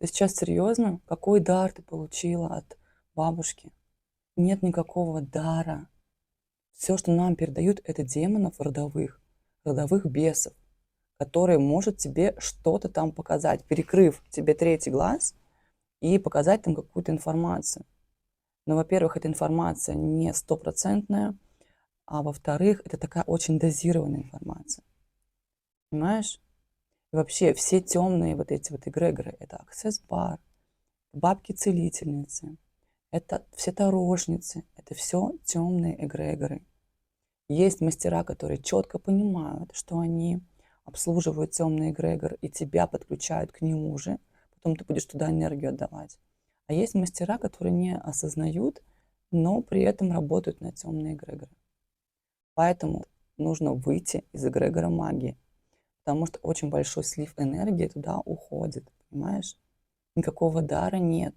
Ты сейчас серьезно? Какой дар ты получила от бабушки? Нет никакого дара. Все, что нам передают, это демонов родовых бесов, которые может тебе что-то там показать, перекрыв тебе третий глаз и показать там какую-то информацию. Но, во-первых, эта информация не стопроцентная, а во-вторых, это такая очень дозированная информация. Понимаешь? И вообще все темные вот эти вот эгрегоры, это аксесс-бар, бабки-целительницы, это все тарожницы, это все темные эгрегоры. Есть мастера, которые четко понимают, что они обслуживают темный эгрегор и тебя подключают к нему же, потом ты будешь туда энергию отдавать. А есть мастера, которые не осознают, но при этом работают на темные эгрегоры. Поэтому нужно выйти из эгрегора магии, потому что очень большой слив энергии туда уходит, понимаешь? Никакого дара нет.